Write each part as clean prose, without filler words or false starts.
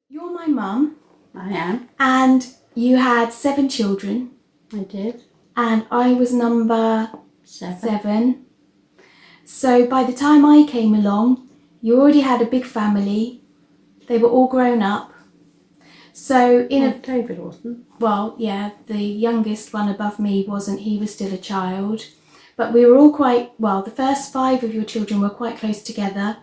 You're my mum. I am. And you had 7 children. I did. And I was number 7. 7. So by the time I came along, you already had a big family. They were all grown up. So David wasn't. Well, yeah, the youngest one above me wasn't. He was still a child. But we were all the first 5 of your children were quite close together.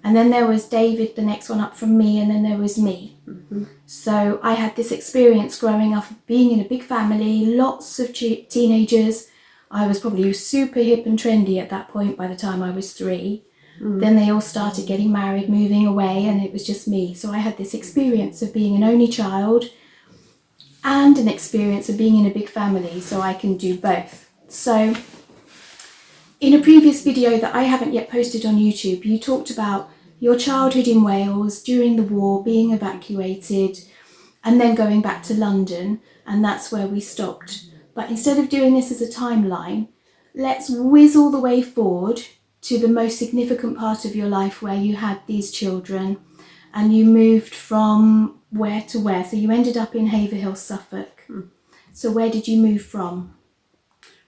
And then there was David, the next one up from me, and then there was me. Mm-hmm. So I had this experience growing up, being in a big family, lots of teenagers. I was probably super hip and trendy at that point by the time I was 3. Then they all started getting married, moving away, and it was just me. So I had this experience of being an only child and an experience of being in a big family, so I can do both. So in a previous video that I haven't yet posted on YouTube, you talked about your childhood in Wales during the war, being evacuated, and then going back to London, and that's where we stopped. But instead of doing this as a timeline, let's whiz all the way forward to the most significant part of your life where you had these children, and you moved from where to where? So you ended up in Haverhill, Suffolk. So where did you move from?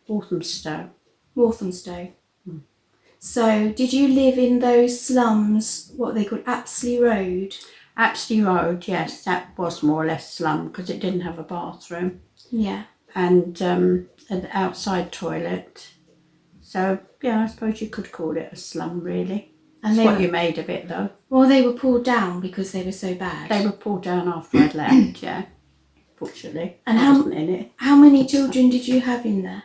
Walthamstow. Walthamstow. So did you live in those slums, what they called Apsley Road? Apsley Road, yes, that was more or less slum because it didn't have a bathroom. Yeah. And an outside toilet. So, yeah, I suppose you could call it a slum, really. And That's what you made of it, though. Well, they were pulled down because they were so bad. They were pulled down after I'd left, yeah. Fortunately, and I wasn't in it. How many children did you have in there?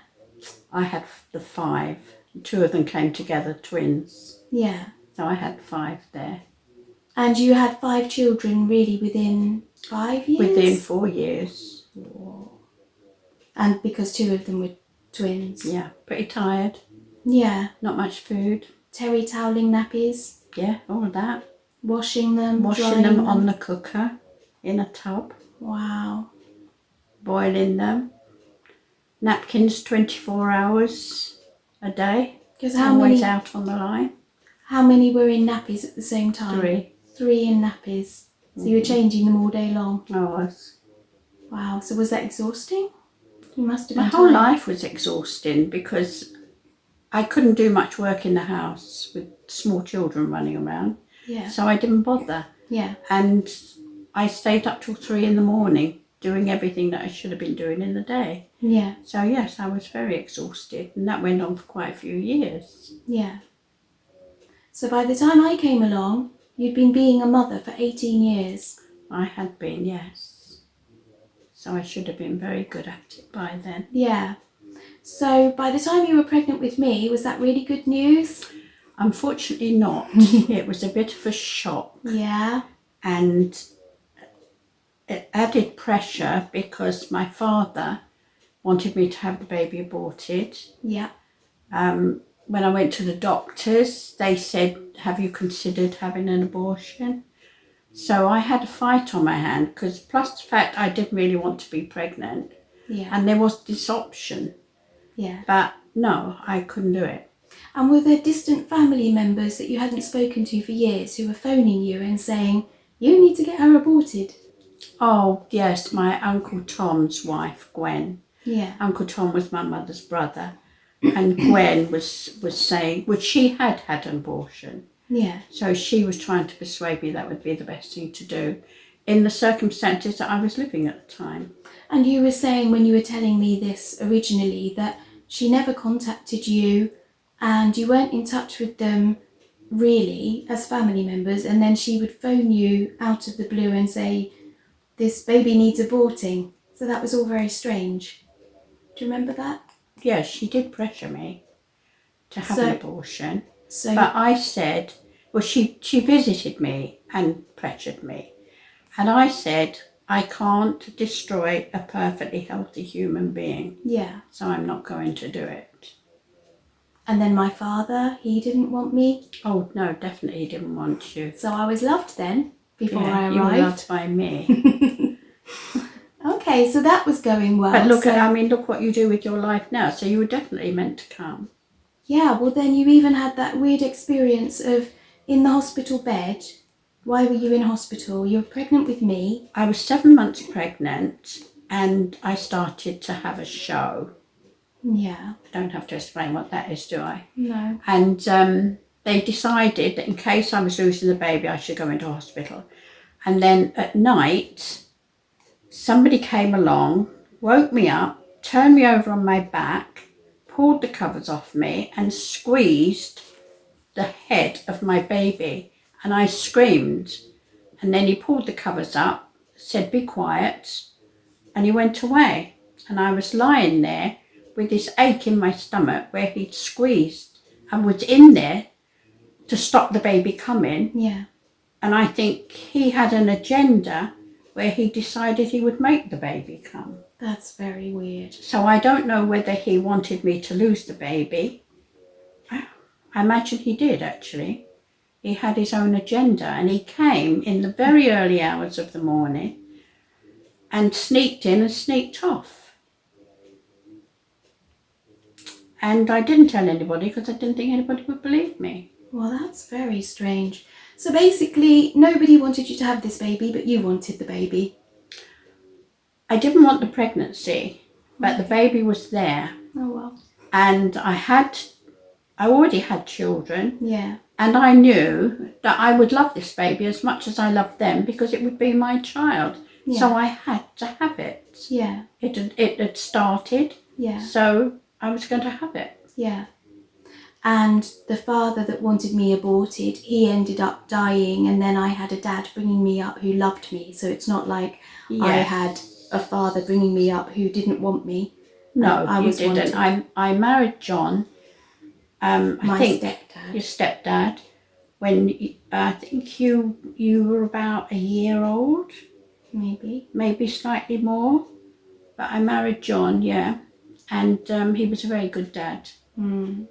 I had the 5. 2 of them came together, twins. Yeah. So I had 5 there. And you had 5 children really within 5 years? Within 4 years. Whoa. And because 2 of them were twins? Yeah, pretty tired. Yeah. Not much food. Terry toweling nappies? Yeah, all of that. Washing them? Washing them on the cooker in a tub. Wow. Boiling them. Napkins 24 hours a day. Because always out on the line. How many were in nappies at the same time? 3. 3 in nappies. So you were changing them all day long? I was. Wow. So was that exhausting? You must have been My whole life was exhausting because I couldn't do much work in the house with small children running around. Yeah. So I didn't bother. Yeah. And I stayed up till 3 in the morning doing everything that I should have been doing in the day. Yeah. So yes, I was very exhausted, and that went on for quite a few years. Yeah. So by the time I came along, you'd been being a mother for 18 years. I had been, yes. So I should have been very good at it by then. Yeah. So by the time you were pregnant with me, was that really good news? Unfortunately not. It was a bit of a shock. Yeah. And it added pressure because my father wanted me to have the baby aborted. Yeah. When I went to the doctors, they said, have you considered having an abortion? So I had a fight on my hand because plus the fact I didn't really want to be pregnant. Yeah. And there was this option. Yeah. But no, I couldn't do it. And were there distant family members that you hadn't spoken to for years who were phoning you and saying, you need to get her aborted? Oh, yes, my Uncle Tom's wife, Gwen. Yeah. Uncle Tom was my mother's brother. And Gwen was saying, well, she had an abortion. Yeah. So she was trying to persuade me that would be the best thing to do in the circumstances that I was living at the time. And you were saying when you were telling me this originally that she never contacted you and you weren't in touch with them really as family members, and then she would phone you out of the blue and say, this baby needs aborting. So that was all very strange. Do you remember that? Yes, she did pressure me to have an abortion. So, but I said, well, she visited me and pressured me. And I said, I can't destroy a perfectly healthy human being. Yeah. So I'm not going to do it. And then my father, he didn't want me. Oh, no, definitely he didn't want you. So I was loved then, before I arrived. You were loved by me. Okay, so that was going well. But look what you do with your life now. So you were definitely meant to come. Yeah, well then you even had that weird experience of in the hospital bed Why were you in hospital? You were pregnant with me. I was 7 months pregnant and I started to have a show. Yeah. I don't have to explain what that is, do I? No. And they decided that in case I was losing the baby, I should go into hospital. And then at night, somebody came along, woke me up, turned me over on my back, pulled the covers off me and squeezed the head of my baby. And I screamed. And then he pulled the covers up, said, "Be quiet." And he went away. And I was lying there with this ache in my stomach where he'd squeezed and was in there to stop the baby coming. Yeah. And I think he had an agenda where he decided he would make the baby come. That's very weird. So I don't know whether he wanted me to lose the baby. I imagine he did, actually. He had his own agenda, and he came in the very early hours of the morning and sneaked in and sneaked off. And I didn't tell anybody because I didn't think anybody would believe me. Well, that's very strange. So basically, nobody wanted you to have this baby, but you wanted the baby. I didn't want the pregnancy, but the baby was there. Oh, well. And I already had children. Yeah. And I knew that I would love this baby as much as I loved them because it would be my child. Yeah. So I had to have it. Yeah. It had started. Yeah. So I was going to have it. Yeah. And the father that wanted me aborted, he ended up dying, and then I had a dad bringing me up who loved me. So it's not like I had a father bringing me up who didn't want me. No, I you was didn't. I married John. My I think stepdad. your stepdad. When I think you were about a year old, maybe slightly more. But I married John, yeah, and he was a very good dad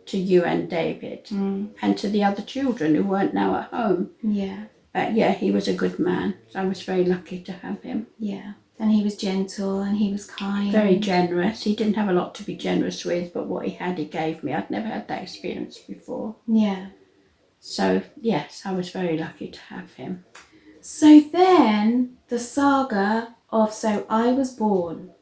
to you and David, and to the other children who weren't now at home. Yeah. But yeah, he was a good man. So I was very lucky to have him. Yeah. And he was gentle and he was kind. Very generous. He didn't have a lot to be generous with, but what he had, he gave me. I'd never had that experience before. Yeah. So, yes, I was very lucky to have him. So then the saga of, so I was born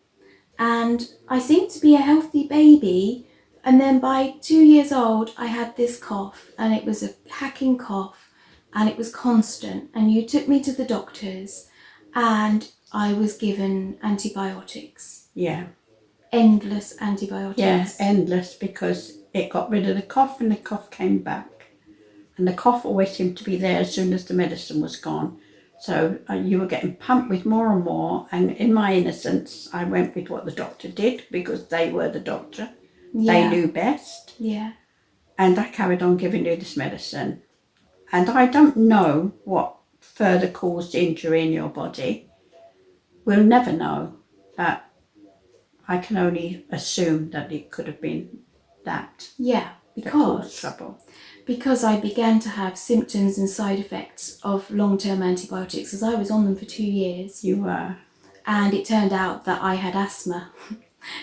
and I seemed to be a healthy baby, and then by 2 years old I had this cough, and it was a hacking cough and it was constant, and you took me to the doctors and I was given antibiotics. Yeah. Endless antibiotics. Yeah, endless, because it got rid of the cough and the cough came back. And the cough always seemed to be there as soon as the medicine was gone. So you were getting pumped with more and more. And in my innocence, I went with what the doctor did because they were the doctor. Yeah. They knew best. Yeah. And I carried on giving you this medicine. And I don't know what further caused injury in your body. We'll never know. But I can only assume that it could have been that. Yeah, Caused trouble. Because I began to have symptoms and side effects of long-term antibiotics, as I was on them for 2 years. You were. And it turned out that I had asthma.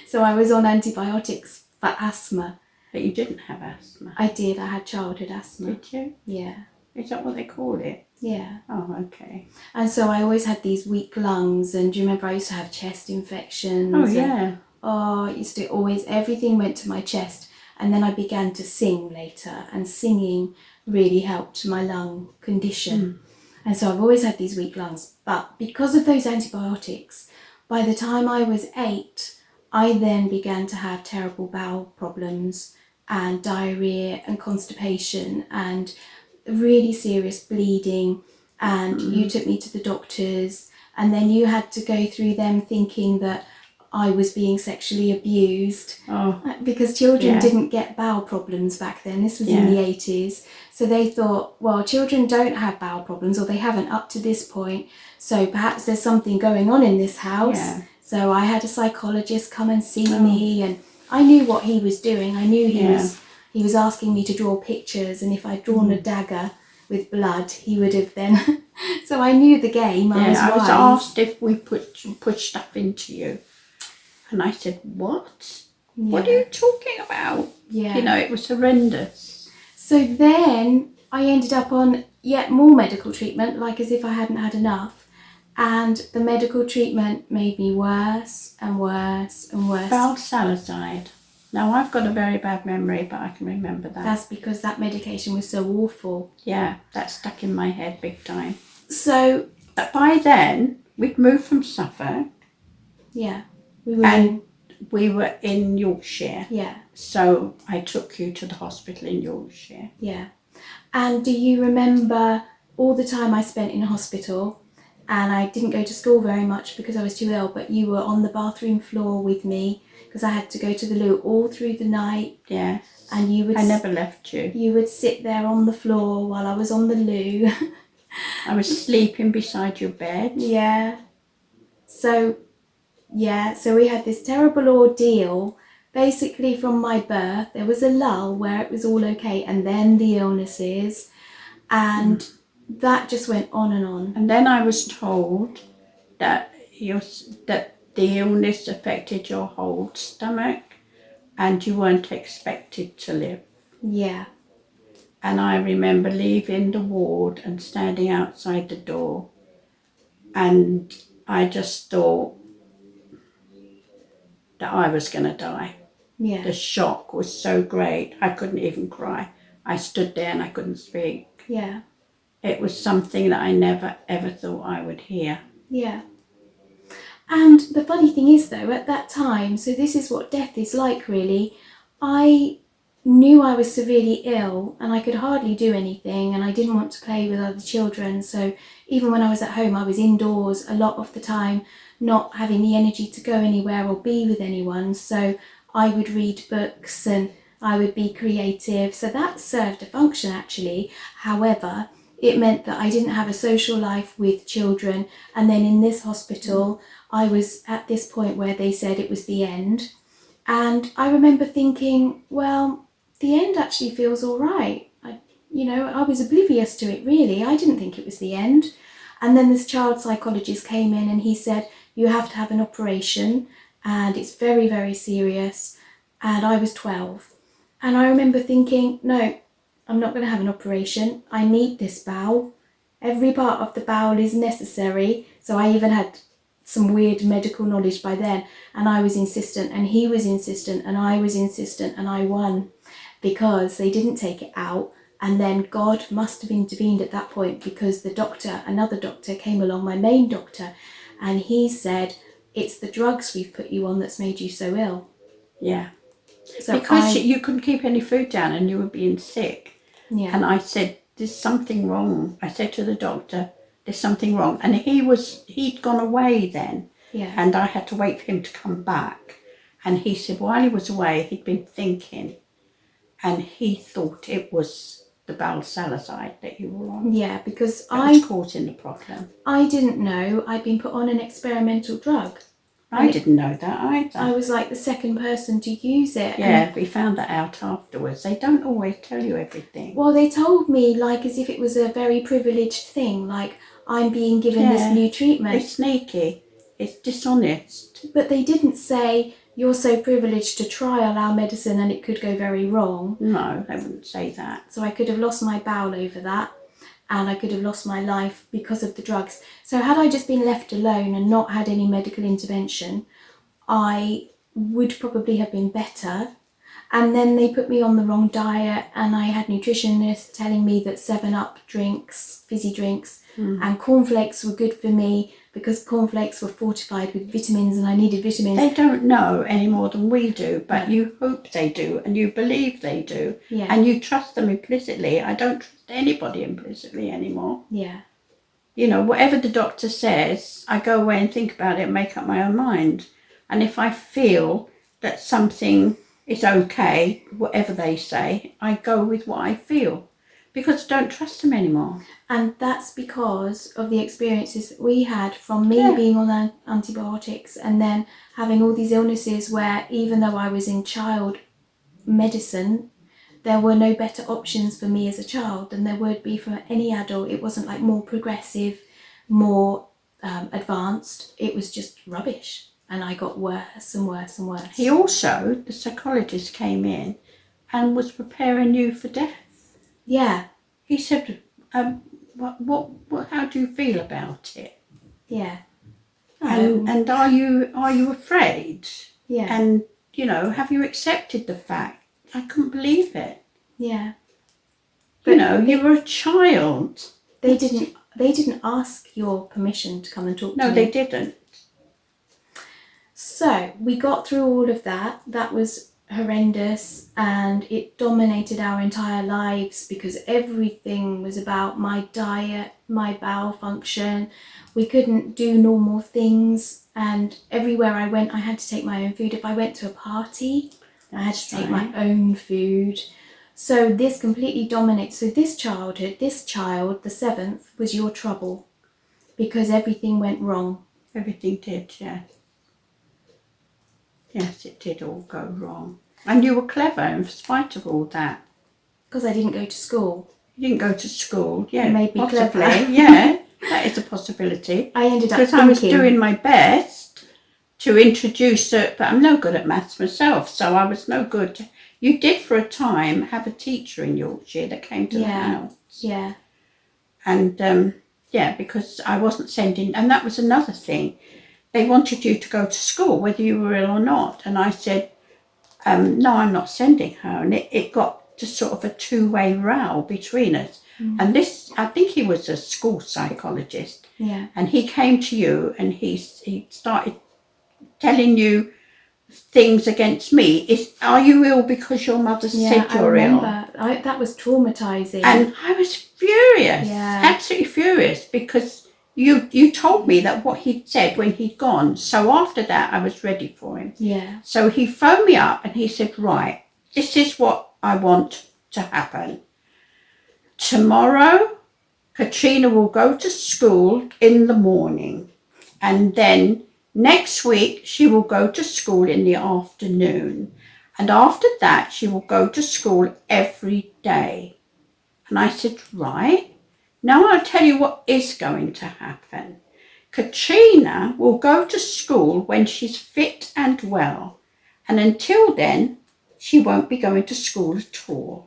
So I was on antibiotics for asthma. But you didn't have asthma. I did. I had childhood asthma. Did you? Yeah. Is that what they call it? Yeah. Oh, okay. And so I always had these weak lungs, and do you remember I used to have chest infections? Oh, yeah. I used to always, everything went to my chest. And then I began to sing later, and singing really helped my lung condition. And so I've always had these weak lungs. But because of those antibiotics, by the time I was 8, I then began to have terrible bowel problems and diarrhea and constipation and really serious bleeding. And you took me to the doctors, and then you had to go through them thinking that I was being sexually abused, because children didn't get bowel problems back then. This was in the 80s. So they thought, well, children don't have bowel problems, or they haven't up to this point. So perhaps there's something going on in this house. Yeah. So I had a psychologist come and see me, and I knew what he was doing. I knew he was asking me to draw pictures, and if I'd drawn a dagger with blood, he would have then. So I knew the game. I was asked if we put stuff into you. And I said, what? Yeah. What are you talking about? Yeah. You know, it was horrendous. So then I ended up on yet more medical treatment, like as if I hadn't had enough. And the medical treatment made me worse and worse and worse. Valsalazide. Now, I've got a very bad memory, but I can remember that. That's because that medication was so awful. Yeah, that stuck in my head big time. So, But by then, we'd moved from Suffolk. yeah. We were in Yorkshire. Yeah. So I took you to the hospital in Yorkshire. Yeah. And do you remember all the time I spent in hospital? And I didn't go to school very much because I was too ill, but you were on the bathroom floor with me because I had to go to the loo all through the night. Yes. And I never left you. You would sit there on the floor while I was on the loo. I was sleeping beside your bed. Yeah. So we had this terrible ordeal. Basically from my birth, there was a lull where it was all okay, and then the illnesses, and that just went on and on. And then I was told that the illness affected your whole stomach and you weren't expected to live. Yeah. And I remember leaving the ward and standing outside the door, and I just thought that I was going to die. Yeah. The shock was so great, I couldn't even cry. I stood there and I couldn't speak. Yeah. It was something that I never ever thought I would hear. Yeah. And the funny thing is though, at that time, so this is what death is like really, I knew I was severely ill and I could hardly do anything, and I didn't want to play with other children. So even when I was at home, I was indoors a lot of the time, not having the energy to go anywhere or be with anyone. So I would read books and I would be creative. So that served a function actually. However, it meant that I didn't have a social life with children. And then in this hospital, I was at this point where they said it was the end. And I remember thinking, well, the end actually feels all right. I was oblivious to it really. I didn't think it was the end. And then this child psychologist came in and he said, you have to have an operation and it's very, very serious. And I was 12. And I remember thinking, no, I'm not going to have an operation. I need this bowel. Every part of the bowel is necessary. So I even had some weird medical knowledge by then, and I was insistent and he was insistent and I was insistent, and I won because they didn't take it out. And then God must have intervened at that point because another doctor came along, my main doctor, and he said, it's the drugs we've put you on that's made you so ill. Yeah. So because you couldn't keep any food down and you were being sick. Yeah. And I said, there's something wrong. I said to the doctor, there's something wrong. And he'd gone away then. Yeah. And I had to wait for him to come back. And he said while he was away, he'd been thinking, and he thought it was the valsalazide that you were on. Yeah, because that was causing the problem. I didn't know I'd been put on an experimental drug. I didn't know that either. I was like the second person to use it. Yeah, we found that out afterwards. They don't always tell you everything. Well, they told me like as if it was a very privileged thing, like I'm being given this new treatment. It's sneaky. It's dishonest. But they didn't say, you're so privileged to trial our medicine and it could go very wrong. No, they wouldn't say that. So I could have lost my bowel over that, and I could have lost my life because of the drugs. So had I just been left alone and not had any medical intervention, I would probably have been better. And then they put me on the wrong diet, and I had nutritionists telling me that 7-Up drinks, fizzy drinks, and cornflakes were good for me because cornflakes were fortified with vitamins and I needed vitamins. They don't know any more than we do, but you hope they do and you believe they do. Yeah. And you trust them implicitly. I don't trust anybody implicitly anymore. Yeah. You know, whatever the doctor says, I go away and think about it and make up my own mind. And if I feel that something is okay, whatever they say, I go with what I feel. Because I don't trust them anymore. And that's because of the experiences that we had from me being on antibiotics and then having all these illnesses where even though I was in child medicine, there were no better options for me as a child than there would be for any adult. It wasn't like more progressive, more advanced. It was just rubbish. And I got worse and worse and worse. He also, the psychologist came in and was preparing you for death. Yeah. He said, what how do you feel about it? Yeah. And are you afraid? Yeah. And, you know, have you accepted the fact? I couldn't believe it. Yeah. You know, you were a child. They didn't ask your permission to come and talk to me. No, they didn't. So we got through all of that. That was horrendous, and it dominated our entire lives because everything was about my diet, my bowel function. We couldn't do normal things, and everywhere I went I had to take my own food. If I went to a party, I had to take my own food. So this completely dominates. So this child, the 7th, was your trouble because everything went wrong. Everything did, yeah. Yes, it did all go wrong. And you were clever in spite of all that. Because I didn't go to school. You didn't go to school, yeah. It made me possibly, clever. yeah. That is a possibility. I ended up because I was doing my best to introduce it, but I'm no good at maths myself, so I was no good. You did for a time have a teacher in Yorkshire that came to the house. Yeah. And yeah, because I wasn't sending, and that was another thing. They wanted you to go to school, whether you were ill or not. And I said, no, I'm not sending her. And it got to sort of a two-way row between us. And this, I think he was a school psychologist. Yeah. And he came to you and he started telling you things against me. Are you ill because your mother said you're ill? That was traumatizing. And I was furious, Yeah. absolutely furious, because you told me that what he'd said when he'd gone. So after that, I was ready for him. Yeah. So he phoned me up and he said, right, this is what I want to happen. Tomorrow, Katrina will go to school in the morning, and then next week she will go to school in the afternoon, and after that she will go to school every day. And I said, right, now I'll tell you what is going to happen. Katrina will go to school when she's fit and well, and until then she won't be going to school at all.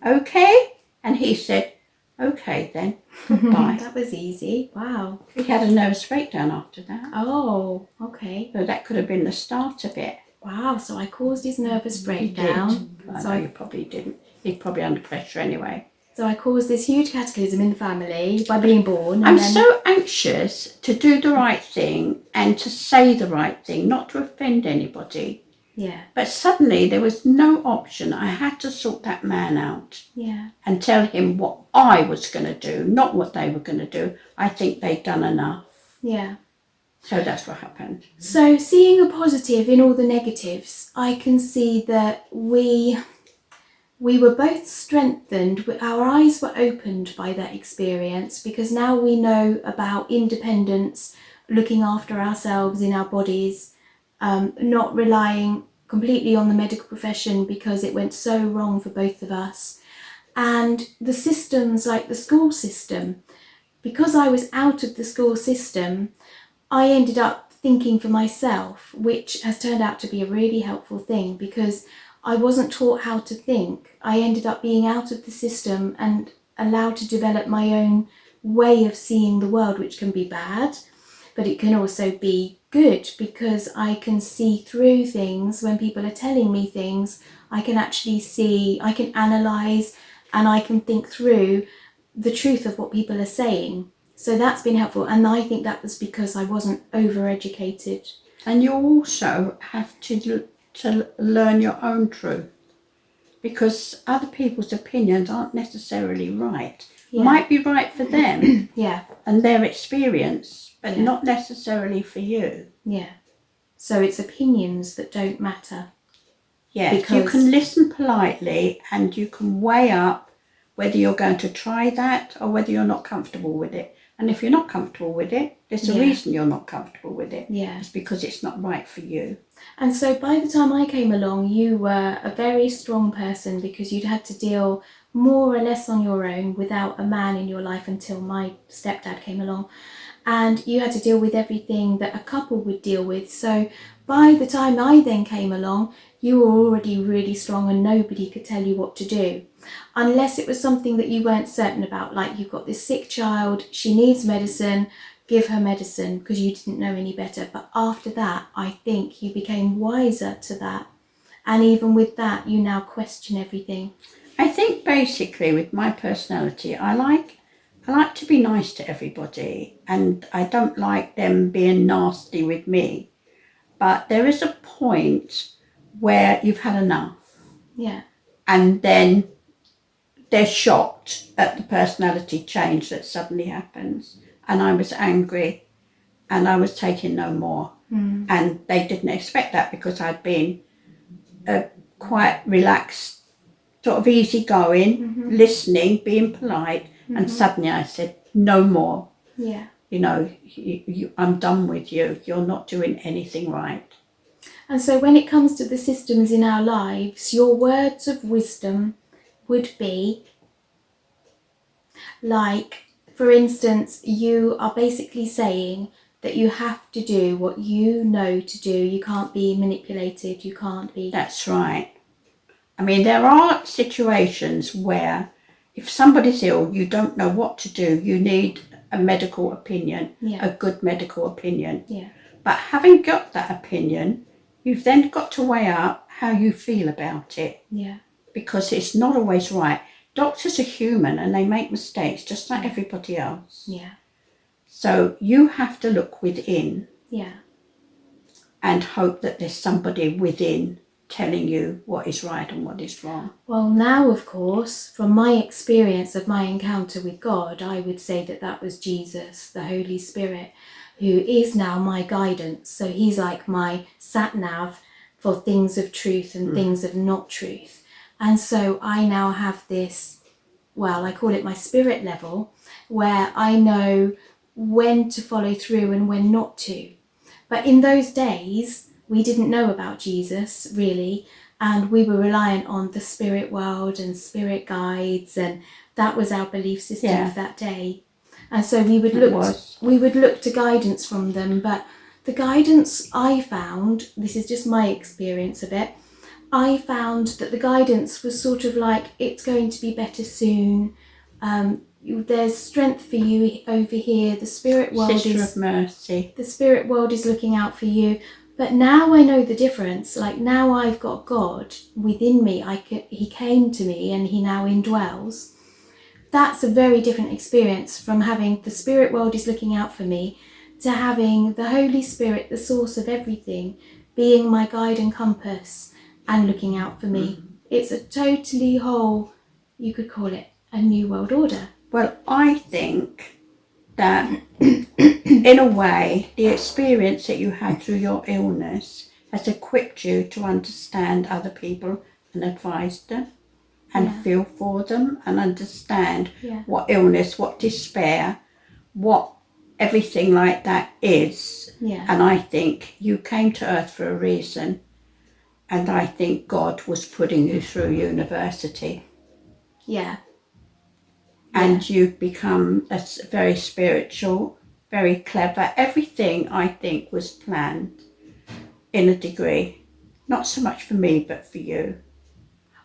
Okay? And he said, okay then, goodbye. That was easy. Wow. He had a nervous breakdown after that. Oh, okay. So that could have been the start of it. Wow, so I caused his nervous He breakdown. did. So You probably didn't. He's probably under pressure anyway. So I caused this huge cataclysm in the family by being born. I'm so anxious to do the right thing and to say the right thing, not to offend anybody. Yeah. But suddenly there was no option. I had to sort that man out. Yeah. And tell him what I was going to do, not what they were going to do. I think they'd done enough. Yeah. So that's what happened. So seeing a positive in all the negatives, I can see that we were both strengthened. Our eyes were opened by that experience because now we know about independence, looking after ourselves in our bodies, not relying completely on the medical profession because it went so wrong for both of us. And the systems like the school system, because I was out of the school system, I ended up thinking for myself, which has turned out to be a really helpful thing because I wasn't taught how to think. I ended up being out of the system and allowed to develop my own way of seeing the world, which can be bad, but it can also be good because I can see through things. When people are telling me things, I can actually see, I can analyse, and I can think through the truth of what people are saying. So that's been helpful, and I think that was because I wasn't overeducated. And you also have to learn your own truth, because other people's opinions aren't necessarily right. Yeah. Might be right for them Yeah. and their experience, but Yeah. not necessarily for you. Yeah. So it's opinions that don't matter. Yes, Because you can listen politely and you can weigh up whether you're going to try that or whether you're not comfortable with it. And if you're not comfortable with it, there's a Yeah. reason you're not comfortable with it. Yeah. It's because it's not right for you. And so by the time I came along, you were a very strong person because you'd had to deal more or less on your own without a man in your life until my stepdad came along. and you had to deal with everything that a couple would deal with. So by the time I then came along, you were already really strong and nobody could tell you what to do. Unless it was something that you weren't certain about, like you've got this sick child, she needs medicine, give her medicine, because you didn't know any better. But after that, I think you became wiser to that. And even with that, you now question everything. I think basically with my personality, I like to be nice to everybody, and I don't like them being nasty with me. But there is a point where you've had enough. Yeah. And then they're shocked at the personality change that suddenly happens. And I was angry and I was taking no more. And they didn't expect that because I'd been quite relaxed, sort of easygoing, listening, being polite. And suddenly I said, no more. Yeah. You know, I'm done with you. You're not doing anything right. And so when it comes to the systems in our lives, your words of wisdom would be like, for instance, you are basically saying that you have to do what you know to do. You can't be manipulated. You can't be... That's right. I mean, there are situations where if somebody's ill, you don't know what to do. You need a medical opinion, a good medical opinion. Yeah. But having got that opinion, you've then got to weigh up how you feel about it. Yeah. Because it's not always right. Doctors are human and they make mistakes just like everybody else. Yeah. So you have to look within. Yeah. And hope that there's somebody within telling you what is right and what is wrong. Well, now, of course, from my experience of my encounter with God, I would say that that was Jesus, the Holy Spirit, who is now my guidance. So he's like my sat-nav for things of truth and things of not truth. And so I now have this, well, I call it my spirit level, where I know when to follow through and when not to. But in those days, we didn't know about Jesus, really, and we were reliant on the spirit world and spirit guides, and that was our belief system of that day. And so we would look to guidance from them, but the guidance I found, this is just my experience of it, I found that the guidance was sort of like, it's going to be better soon, there's strength for you over here, the spirit world Sister of mercy. The spirit world is looking out for you. But now I know the difference. Like, now I've got God within me. He came to me and he now indwells. That's a very different experience from having the spirit world is looking out for me to having the Holy Spirit, the source of everything, being my guide and compass and looking out for me. It's a totally whole, you could call it a new world order. Well, I think that in a way, the experience that you had through your illness has equipped you to understand other people and advise them and feel for them and understand what illness, what despair, what everything like that is. Yeah. And I think you came to earth for a reason. And I think God was putting you through university. Yeah. And you've become very spiritual, very clever. Everything, I think, was planned in a degree. Not so much for me, but for you.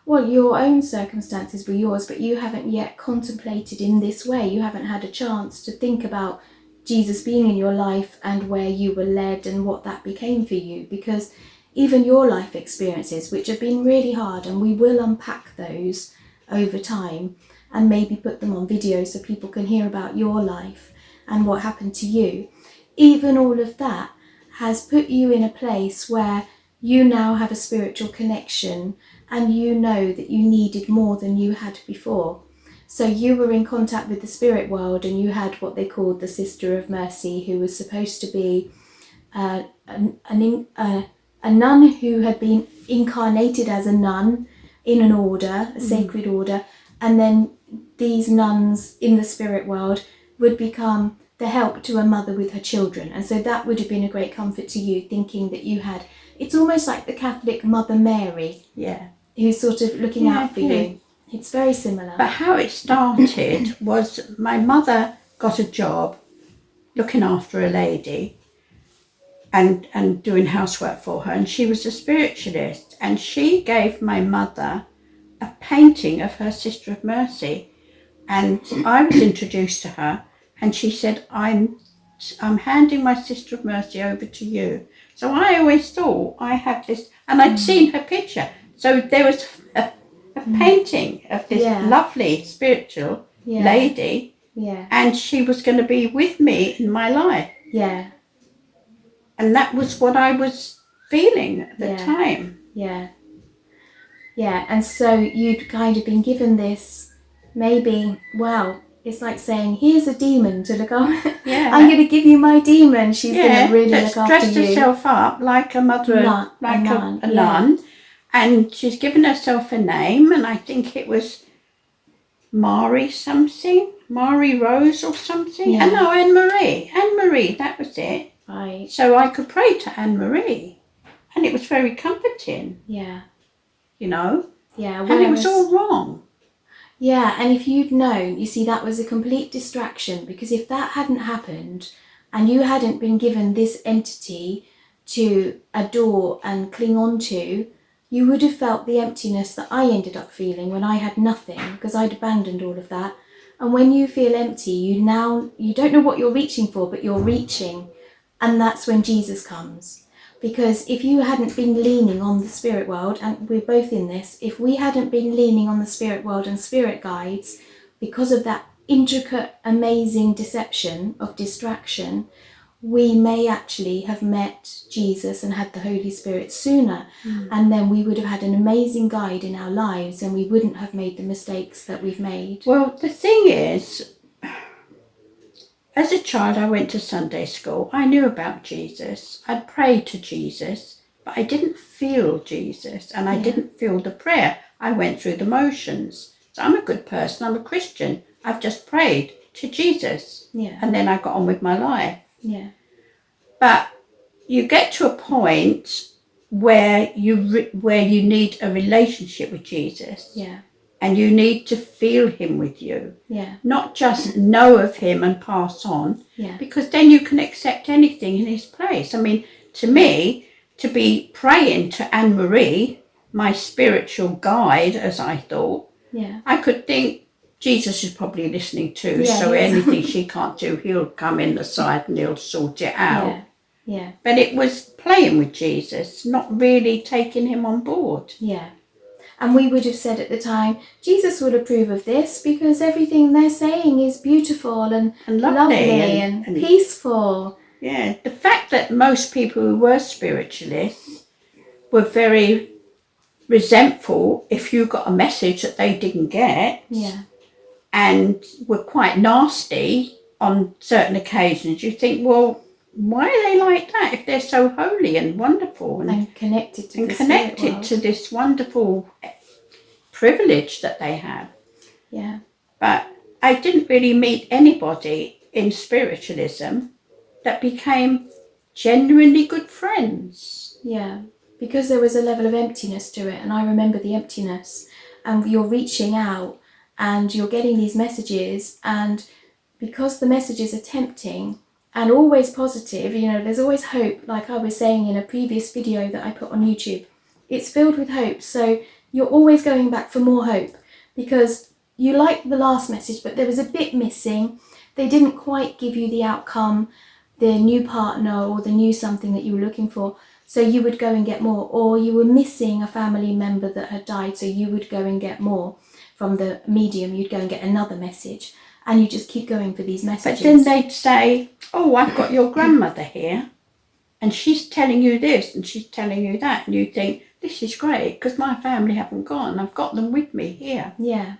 Well, your own circumstances were yours, but you haven't yet contemplated in this way. You haven't had a chance to think about Jesus being in your life and where you were led and what that became for you. Because even your life experiences, which have been really hard, and we will unpack those over time, and maybe put them on video so people can hear about your life and what happened to you. Even all of that has put you in a place where you now have a spiritual connection and you know that you needed more than you had before. So you were in contact with the spirit world and you had what they called the Sister of Mercy, who was supposed to be a nun who had been incarnated as a nun in an order, a sacred order, and then these nuns in the spirit world would become the help to a mother with her children. And so that would have been a great comfort to you, thinking that you had, it's almost like the Catholic Mother Mary, who's sort of looking out for you. It's very similar. But how it started was my mother got a job looking after a lady and doing housework for her, and she was a spiritualist, and she gave my mother a painting of her Sister of Mercy, and I was introduced to her, and she said, I'm handing my Sister of Mercy over to you. So I always thought I had this, and I'd seen her picture, so there was a painting of this lovely spiritual lady, and she was going to be with me in my life. Yeah. And that was what I was feeling at the time. Yeah. Yeah. And so you'd kind of been given this, maybe, well, it's like saying, here's a demon to look after. Yeah. I'm going to give you my demon. She's going to really look after you. Dressed herself up like a mother, like a nun. And she's given herself a name, and I think it was Mari something, Mari Rose or something. Yeah. No, Anne-Marie, that was it. Right. So I could pray to Anne-Marie, and it was very comforting. Yeah. You know? Yeah. And it was all wrong. Yeah, and if you'd known, you see, that was a complete distraction, because if that hadn't happened and you hadn't been given this entity to adore and cling on to, you would have felt the emptiness that I ended up feeling when I had nothing, because I'd abandoned all of that. And when you feel empty, you don't know what you're reaching for, but you're reaching. And that's when Jesus comes. Because if you hadn't been leaning on the spirit world, and we're both in this, if we hadn't been leaning on the spirit world and spirit guides, because of that intricate, amazing deception of distraction, we may actually have met Jesus and had the Holy Spirit sooner. And then we would have had an amazing guide in our lives, and we wouldn't have made the mistakes that we've made. Well, the thing is, as a child, I went to Sunday school. I knew about Jesus. I'd prayed to Jesus, but I didn't feel Jesus, and I didn't feel the prayer. I went through the motions. So I'm a good person. I'm a Christian. I've just prayed to Jesus. Yeah. And then I got on with my life. Yeah. But you get to a point where you need a relationship with Jesus. Yeah. And you need to feel him with you. Yeah. Not just know of him and pass on. Yeah. Because then you can accept anything in his place. I mean, to me, to be praying to Anne-Marie, my spiritual guide, as I thought, I could think Jesus is probably listening too. So anything she can't do, he'll come in the side and he'll sort it out. Yeah. But it was playing with Jesus, not really taking him on board. Yeah. And we would have said at the time, Jesus would approve of this because everything they're saying is beautiful and lovely and peaceful. Yeah, the fact that most people who were spiritualists were very resentful if you got a message that they didn't get. Yeah. And were quite nasty on certain occasions. You think, well, why are they like that if they're so holy and wonderful and connected to this wonderful privilege that they have? Yeah. But I didn't really meet anybody in spiritualism that became genuinely good friends. Yeah, because there was a level of emptiness to it, and I remember the emptiness, and you're reaching out and you're getting these messages, and because the messages are tempting and always positive, there's always hope, like I was saying in a previous video that I put on YouTube. It's filled with hope, so you're always going back for more hope, because you liked the last message, but there was a bit missing. They didn't quite give you the outcome, the new partner or the new something that you were looking for, so you would go and get more. Or you were missing a family member that had died, so you would go and get more. From the medium, you'd go and get another message, and you just keep going for these messages. But then they'd say, oh, I've got your grandmother here, and she's telling you this and she's telling you that, and you think, this is great because my family haven't gone. I've got them with me here. Yeah.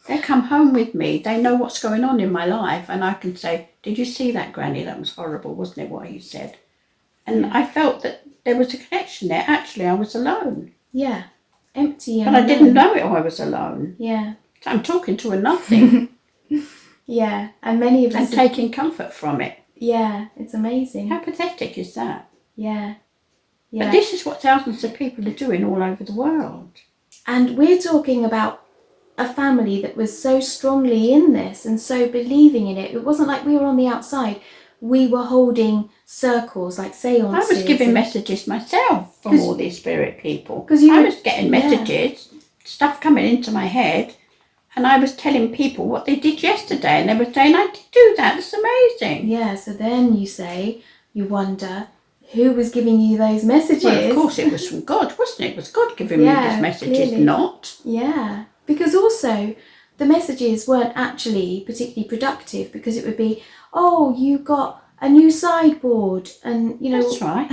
They come home with me. They know what's going on in my life, and I can say, did you see that, Granny? That was horrible, wasn't it, what you said? And I felt that there was a connection there. Actually, I was alone. Yeah. Empty and but I didn't know it. I was alone. Yeah. I'm talking to a nothing. Yeah, and many of us... And taking comfort from it. Yeah, it's amazing. How pathetic is that? Yeah. Yeah. But this is what thousands of people are doing all over the world. And we're talking about a family that was so strongly in this and so believing in it. It wasn't like we were on the outside. we were holding circles like seances. I was giving messages myself from all these spirit people. I was getting messages, stuff coming into my head, and I was telling people what they did yesterday, and they were saying, I did do that, it's amazing. Yeah, so then you wonder who was giving you those messages. Well, of course it was from God, wasn't it? It was God giving me these messages, clearly. not. Yeah, because also the messages weren't actually particularly productive, because it would be, oh, you got a new sideboard, and That's right.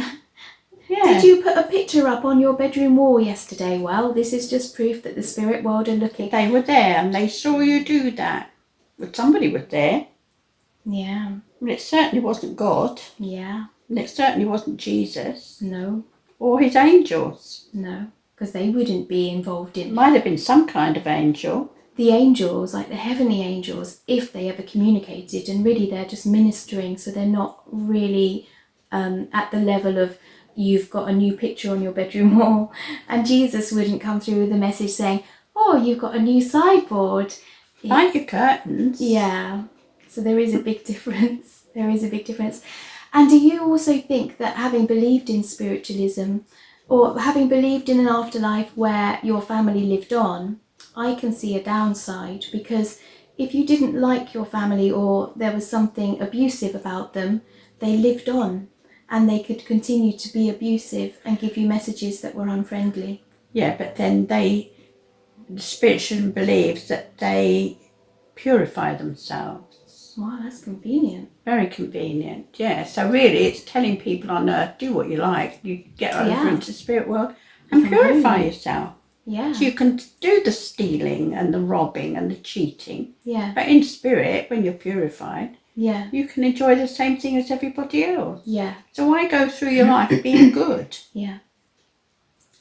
Yeah. Did you put a picture up on your bedroom wall yesterday? Well, this is just proof that the spirit world are looking. They were there and they saw you do that. But somebody was there. Yeah. And it certainly wasn't God. Yeah. And it certainly wasn't Jesus. No. Or his angels. No, because they wouldn't be involved in... It might have been some kind of angel. The angels, like the heavenly angels, if they ever communicated, and really they're just ministering, so they're not really at the level of, you've got a new picture on your bedroom wall, and Jesus wouldn't come through with a message saying, oh, you've got a new sideboard. Like your curtains. Yeah, so there is a big difference. There is a big difference. And do you also think that having believed in spiritualism, or having believed in an afterlife where your family lived on, I can see a downside, because if you didn't like your family or there was something abusive about them, they lived on and they could continue to be abusive and give you messages that were unfriendly. Yeah, but then the spiritualism believes that they purify themselves. Wow, that's convenient. Very convenient, yeah. So really it's telling people on earth, do what you like, you get over into the spirit world and purify yourself. Yeah. So you can do the stealing and the robbing and the cheating. Yeah. But in spirit, when you're purified, yeah, you can enjoy the same thing as everybody else. Yeah. So why go through your life being good? Yeah.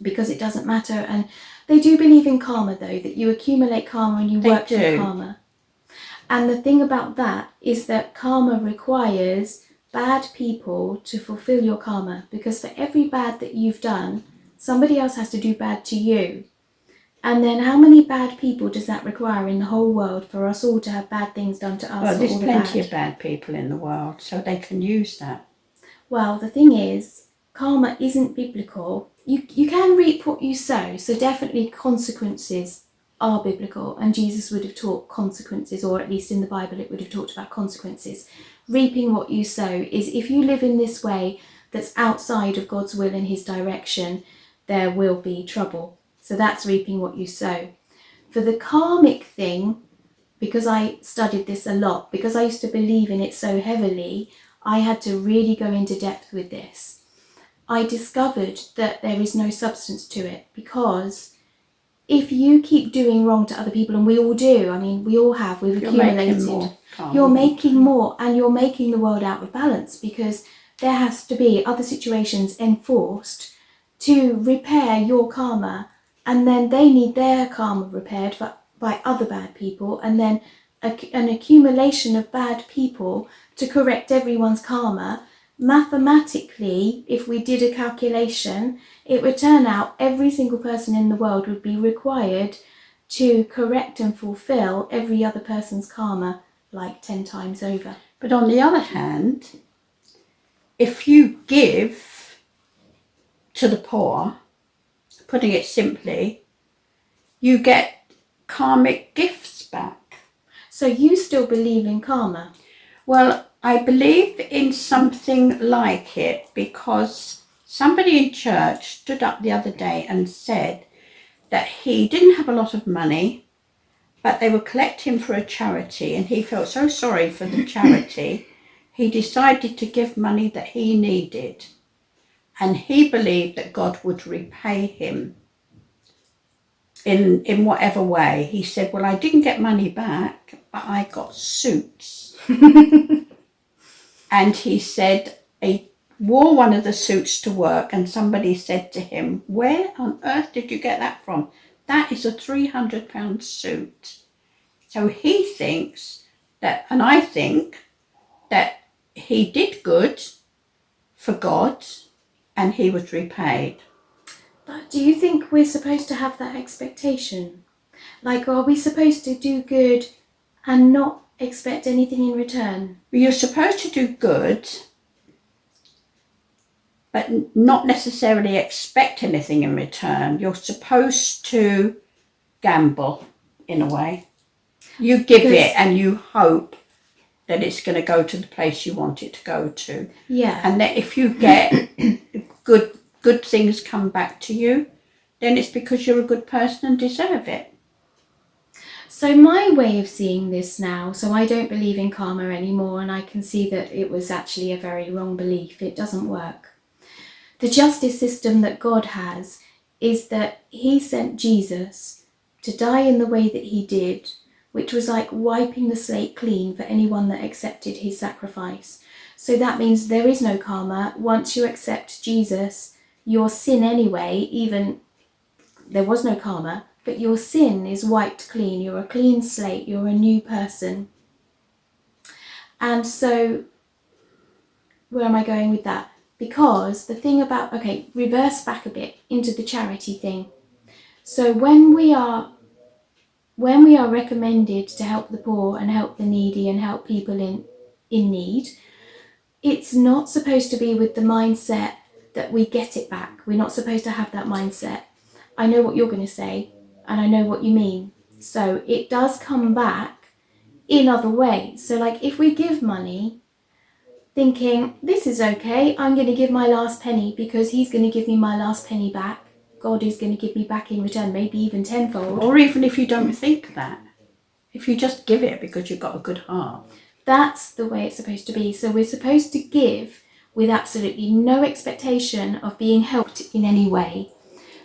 Because it doesn't matter. And they do believe in karma, though, that you accumulate karma and you work through karma. And the thing about that is that karma requires bad people to fulfill your karma, because for every bad that you've done, somebody else has to do bad to you. And then how many bad people does that require in the whole world for us all to have bad things done to us? Well, there's plenty of bad people in the world, so they can use that. Well, the thing is, karma isn't biblical. You can reap what you sow, so definitely consequences are biblical, and Jesus would have taught consequences, or at least in the Bible it would have talked about consequences. Reaping what you sow is, if you live in this way that's outside of God's will and his direction, there will be trouble. So that's reaping what you sow. For the karmic thing, because I studied this a lot, because I used to believe in it so heavily, I had to really go into depth with this. I discovered that there is no substance to it, because if you keep doing wrong to other people, and we all do, I mean, we all have, we've accumulated, you're making more, and you're making the world out of balance, because there has to be other situations enforced to repair your karma, and then they need their karma repaired by other bad people, and then an accumulation of bad people to correct everyone's karma. Mathematically, if we did a calculation, it would turn out every single person in the world would be required to correct and fulfill every other person's karma like 10 times over. But on the other hand, if you give to the poor, putting it simply, you get karmic gifts back. So you still believe in karma? Well, I believe in something like it, because somebody in church stood up the other day and said that he didn't have a lot of money, but they were collecting for a charity, and he felt so sorry for the charity, he decided to give money that he needed. And he believed that God would repay him in whatever way. He said, well, I didn't get money back, but I got suits. And he said he wore one of the suits to work, and somebody said to him, where on earth did you get that from? That is a £300 suit. So he thinks that, and I think that he did good for God, and he was repaid. But do you think we're supposed to have that expectation? Like, are we supposed to do good and not expect anything in return. You're supposed to do good, but not necessarily expect anything in return. You're supposed to gamble, in a way. You give it and you hope that it's going to go to the place you want it to go to. Yeah. And that if you get good things come back to you, then it's because you're a good person and deserve it. So my way of seeing this now, so I don't believe in karma anymore, and I can see that it was actually a very wrong belief. It doesn't work. The justice system that God has is that he sent Jesus to die in the way that he did, which was like wiping the slate clean for anyone that accepted his sacrifice. So that means there is no karma. Once you accept Jesus, your sin anyway, even there was no karma, but your sin is wiped clean. You're a clean slate. You're a new person. And so, where am I going with that? Because the thing about, okay, reverse back a bit into the charity thing. So when we are recommended to help the poor and help the needy and help people in need, it's not supposed to be with the mindset that we get it back. We're not supposed to have that mindset. I know what you're going to say, and I know what you mean. So it does come back in other ways. So like if we give money, thinking, this is okay, I'm going to give my last penny because he's going to give me my last penny back. God is going to give me back in return, maybe even tenfold. Or even if you don't think that. If you just give it because you've got a good heart. That's the way it's supposed to be. So we're supposed to give with absolutely no expectation of being helped in any way,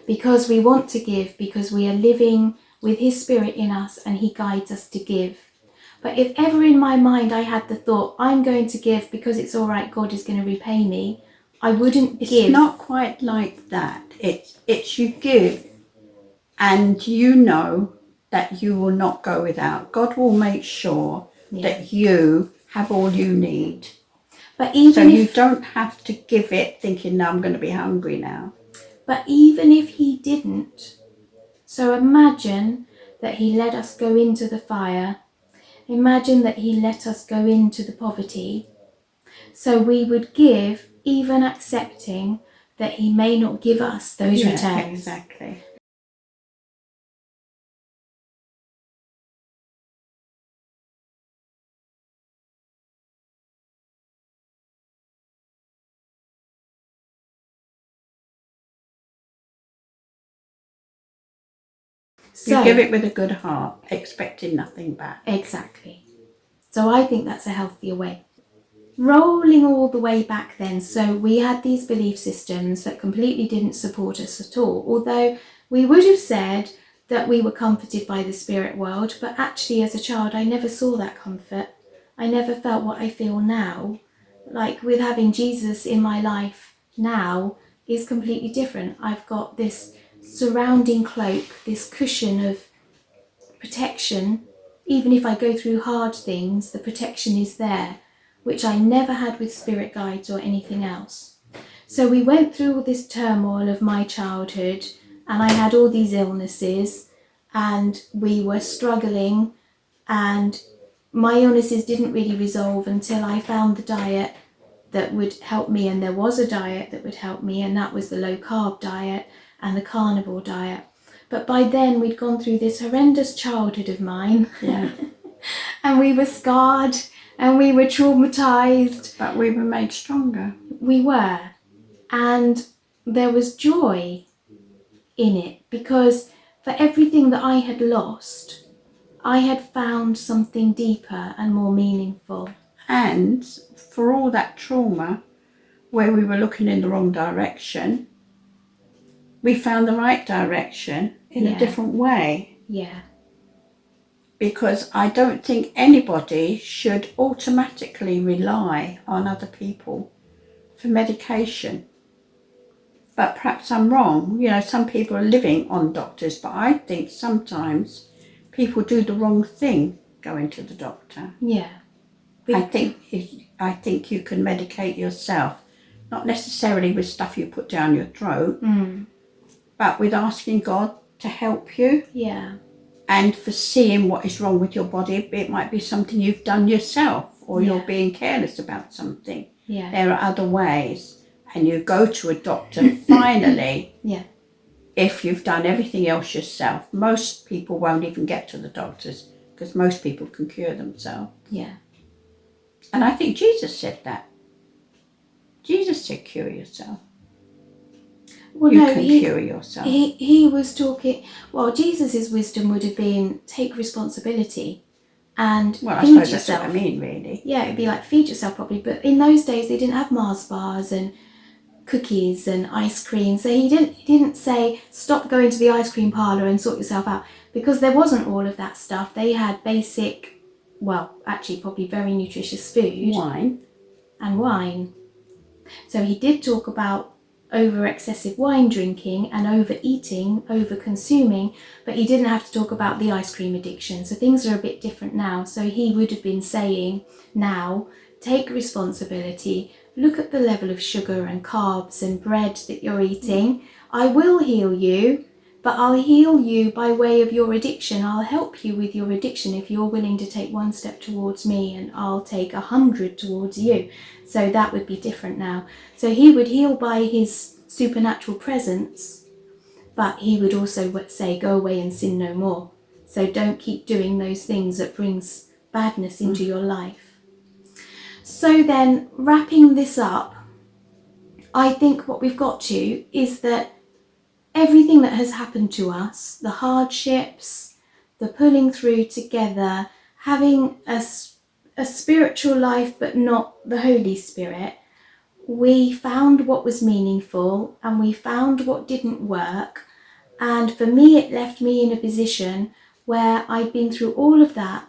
because we want to give, because we are living with his spirit in us and he guides us to give. But if ever in my mind I had the thought, I'm going to give because it's all right, God is going to repay me, I wouldn't give. It's not quite like that. It's you give and you know that you will not go without. God will make sure that you have all you need. But even so you don't have to give it thinking, no, I'm going to be hungry now. But even if he didn't, so imagine that he let us go into the fire. Imagine that he let us go into the poverty. So we would give, even accepting that he may not give us those returns. Exactly. So, you give it with a good heart, expecting nothing back. Exactly. So I think that's a healthier way. Rolling all the way back then, so we had these belief systems that completely didn't support us at all, although we would have said that we were comforted by the spirit world, but actually as a child I never saw that comfort. I never felt what I feel now. Like with having Jesus in my life now is completely different. I've got this surrounding cloak, this cushion of protection. Even if I go through hard things, the protection is there, which I never had with spirit guides or anything else. So we went through all this turmoil of my childhood, and I had all these illnesses, and we were struggling, and my illnesses didn't really resolve until I found the diet that would help me, and there was a diet that would help me, and that was the low carb diet and the carnivore diet. But by then we'd gone through this horrendous childhood of mine. Yeah. And we were scarred and we were traumatized. But we were made stronger. We were. And there was joy in it, because for everything that I had lost, I had found something deeper and more meaningful. And for all that trauma, where we were looking in the wrong direction, we found the right direction in a different way. Yeah. Because I don't think anybody should automatically rely on other people for medication. But perhaps I'm wrong. You know, some people are living on doctors, but I think sometimes people do the wrong thing going to the doctor. Yeah. I think you can medicate yourself, not necessarily with stuff you put down your throat, but with asking God to help you. Yeah. and for seeing what is wrong with your body. It might be something you've done yourself, or you're being careless about something. Yeah. There are other ways, and you go to a doctor finally. Yeah. If you've done everything else yourself. Most people won't even get to the doctors because most people can cure themselves. Yeah. And I think Jesus said that. Jesus said cure yourself. Well, You no, can cure yourself. He was talking. Well, Jesus's wisdom would have been take responsibility and Well, I feed suppose yourself. that's what I mean, really. Yeah, it'd be like feed yourself properly. But in those days, they didn't have Mars bars and cookies and ice cream. So he didn't say stop going to the ice cream parlour and sort yourself out, because there wasn't all of that stuff. They had basic, well, actually probably very nutritious food. Wine. And wine. So he did talk about over excessive wine drinking and overeating, over consuming, but he didn't have to talk about the ice cream addiction. So things are a bit different now. So he would have been saying now, take responsibility, look at the level of sugar and carbs and bread that you're eating. I will heal you, but I'll heal you by way of your addiction. I'll help you with your addiction if you're willing to take one step towards me, and I'll take 100 towards you. So that would be different now. So he would heal by his supernatural presence, but he would also say, go away and sin no more. So don't keep doing those things that brings badness into your life. So then, wrapping this up, I think what we've got to is that everything that has happened to us, the hardships, the pulling through together, having a spiritual life but not the Holy Spirit, we found what was meaningful and we found what didn't work. And for me, it left me in a position where I'd been through all of that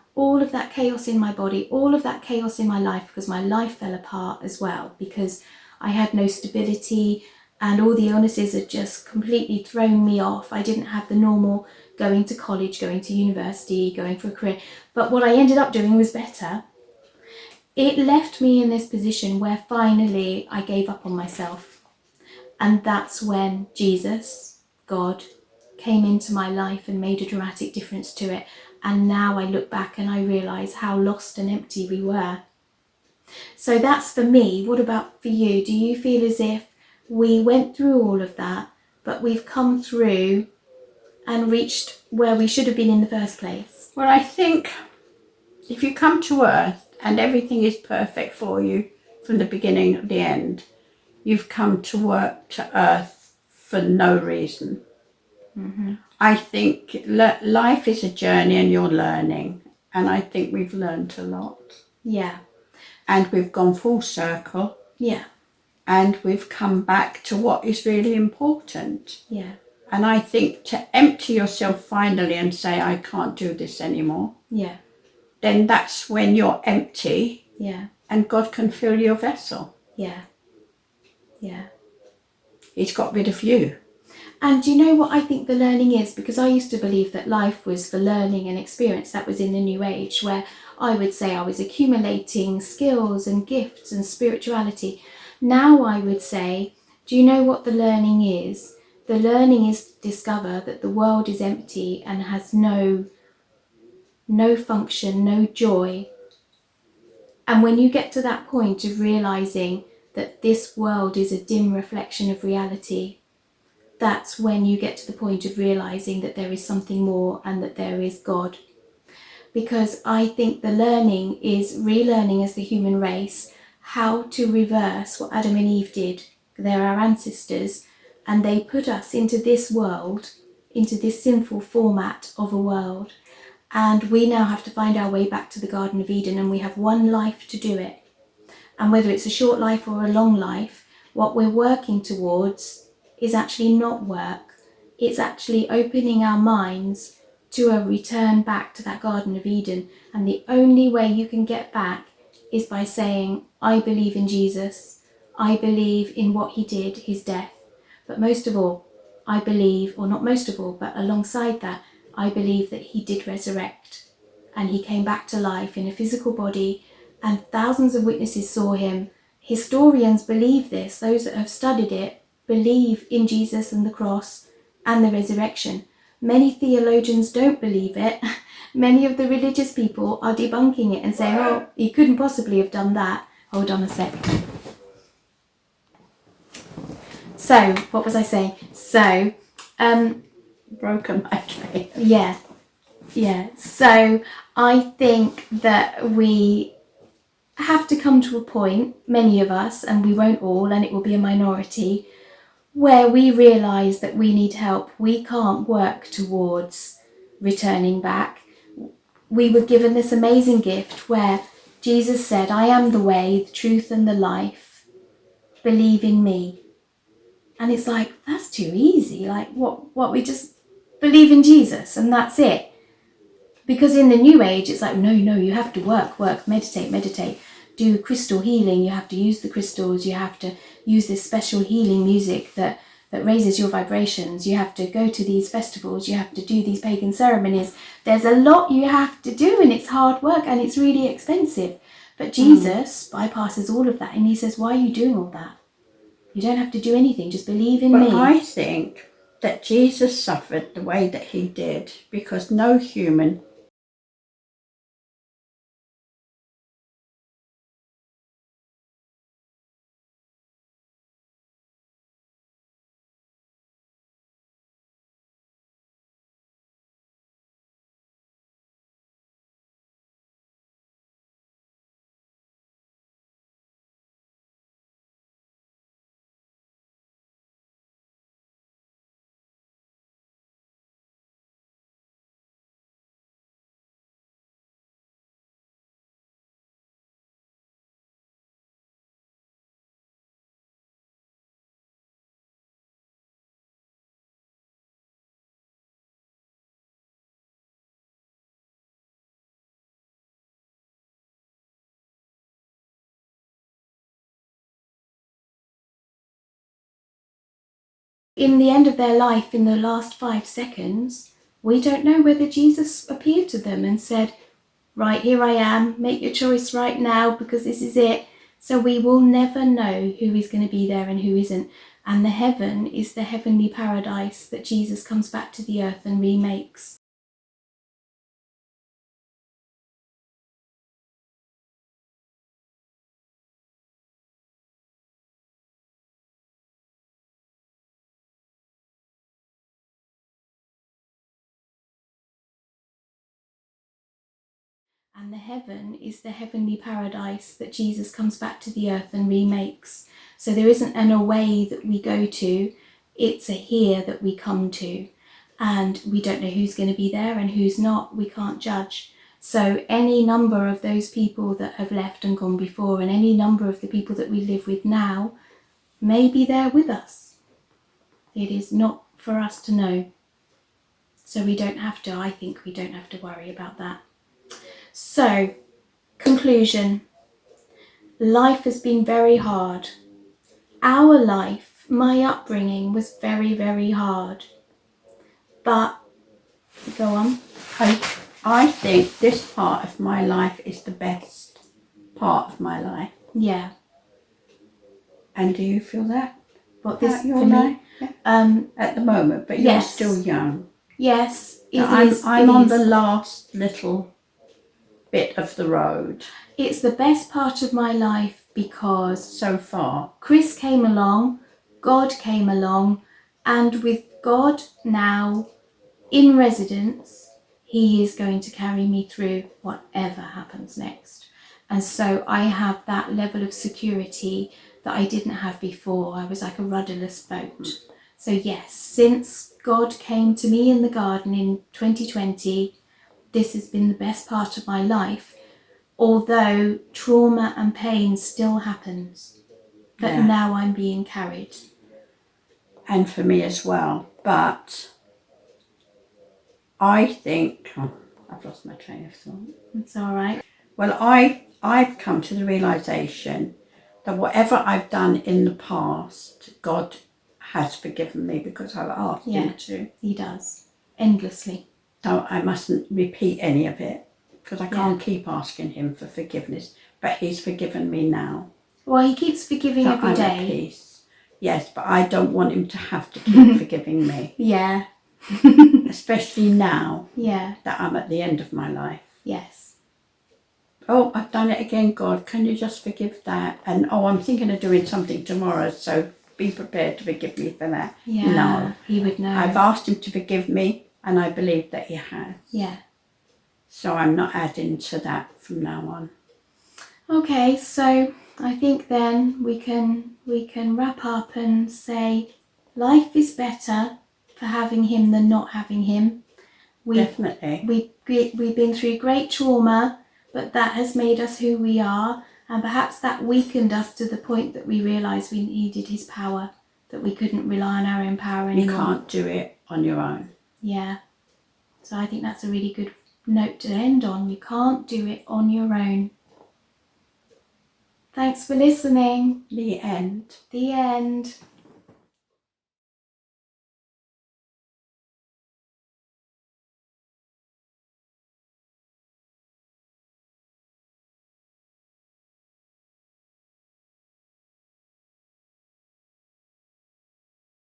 chaos in my body, all of that chaos in my life, because my life fell apart as well, because I had no stability and all the illnesses had just completely thrown me off. I didn't have the normal going to college, going to university, going for a career. But what I ended up doing was better. It left me in this position where finally I gave up on myself. And that's when Jesus, God, came into my life and made a dramatic difference to it. And now I look back and I realise how lost and empty we were. So that's for me. What about for you? Do you feel as if we went through all of that, but we've come through and reached where we should have been in the first place? Well, I think if you come to Earth and everything is perfect for you from the beginning to the end, you've come to work to Earth for no reason. Mm-hmm. I think life is a journey and you're learning. And I think we've learned a lot. Yeah. And we've gone full circle. Yeah. And we've come back to what is really important. Yeah. And I think to empty yourself finally and say, I can't do this anymore. Yeah. Then that's when you're empty. Yeah. And God can fill your vessel. Yeah. Yeah. He's got rid of you. And do you know what I think the learning is? Because I used to believe that life was for learning and experience. That was in the New Age, where I would say I was accumulating skills and gifts and spirituality. Now I would say, do you know what the learning is? The learning is to discover that the world is empty and has no function, no joy. And when you get to that point of realising that this world is a dim reflection of reality, that's when you get to the point of realising that there is something more and that there is God. Because I think the learning is relearning as the human race how to reverse what Adam and Eve did. They're our ancestors, and they put us into this world, into this sinful format of a world. And we now have to find our way back to the Garden of Eden, and we have one life to do it. And whether it's a short life or a long life, what we're working towards is actually not work. It's actually opening our minds to a return back to that Garden of Eden. And the only way you can get back is by saying, I believe in Jesus. I believe in what he did, his death. But most of all, I believe, or not most of all, but alongside that, I believe that he did resurrect. And he came back to life in a physical body, and thousands of witnesses saw him. Historians believe this. Those that have studied it believe in Jesus and the cross and the resurrection. Many theologians don't believe it. Many of the religious people are debunking it and saying, oh, he couldn't possibly have done that. Hold on a sec. So, what was I saying? So, Broken my train. yeah. So, I think that we have to come to a point, many of us, and we won't all, and it will be a minority, where we realise that we need help. We can't work towards returning back. We were given this amazing gift where Jesus said, I am the way, the truth and the life. Believe in me. And it's like, that's too easy. Like, what we just believe in Jesus and that's it. Because in the new age, it's like, no, you have to work, meditate, do crystal healing. You have to use the crystals. You have to use this special healing music that raises your vibrations. You have to go to these festivals. You have to do these pagan ceremonies. There's a lot you have to do and it's hard work and it's really expensive. But Jesus bypasses all of that and he says, why are you doing all that? You don't have to do anything. Just believe in me. I think that Jesus suffered the way that he did because no human In the end of their life, in the last 5 seconds, we don't know whether Jesus appeared to them and said, right, here I am, make your choice right now because this is it. So we will never know who is going to be there and who isn't. And the heaven is the heavenly paradise that Jesus comes back to the earth and remakes. And the heaven is the heavenly paradise that Jesus comes back to the earth and remakes. So there isn't an away that we go to, it's a here that we come to. And we don't know who's going to be there and who's not, we can't judge. So any number of those people that have left and gone before and any number of the people that we live with now may be there with us. It is not for us to know. So we don't have to, I think we don't have to worry about that. So, conclusion. Life has been very hard. Our life, my upbringing was very, very hard. But, go on. I think this part of my life is the best part of my life. Yeah. And do you feel that? What this your for life? me? Yeah. At the moment, but you're yes. still young. Yes, I'm on the last little bit of the road. It's the best part of my life because so far Chris came along, God came along, and with God now in residence, he is going to carry me through whatever happens next. And so I have that level of security that I didn't have before. I was like a rudderless boat. So yes, since God came to me in the garden in 2020, this has been the best part of my life, although trauma and pain still happens. But now I'm being carried. And for me as well. But I think, I've lost my train of thought. It's all right. Well, I've come to the realisation that whatever I've done in the past, God has forgiven me because I've asked him to. He does, endlessly. So I mustn't repeat any of it because I can't keep asking him for forgiveness. But he's forgiven me now. Well, he keeps forgiving every day. I'm at peace. Yes, but I don't want him to have to keep forgiving me. Yeah. especially now Yeah. that I'm at the end of my life. Yes. Oh, I've done it again, God, can you just forgive that? And oh, I'm thinking of doing something tomorrow, so be prepared to forgive me for that. Yeah. No. He would know. I've asked him to forgive me, and I believe that he has. Yeah. So I'm not adding to that from now on. Okay, so I think then we can wrap up and say life is better for having him than not having him. Definitely. We've been through great trauma, but that has made us who we are, and perhaps that weakened us to the point that we realised we needed his power, that we couldn't rely on our own power anymore. You can't do it on your own. Yeah. So I think that's a really good note to end on. You can't do it on your own. Thanks for listening. The end. The end.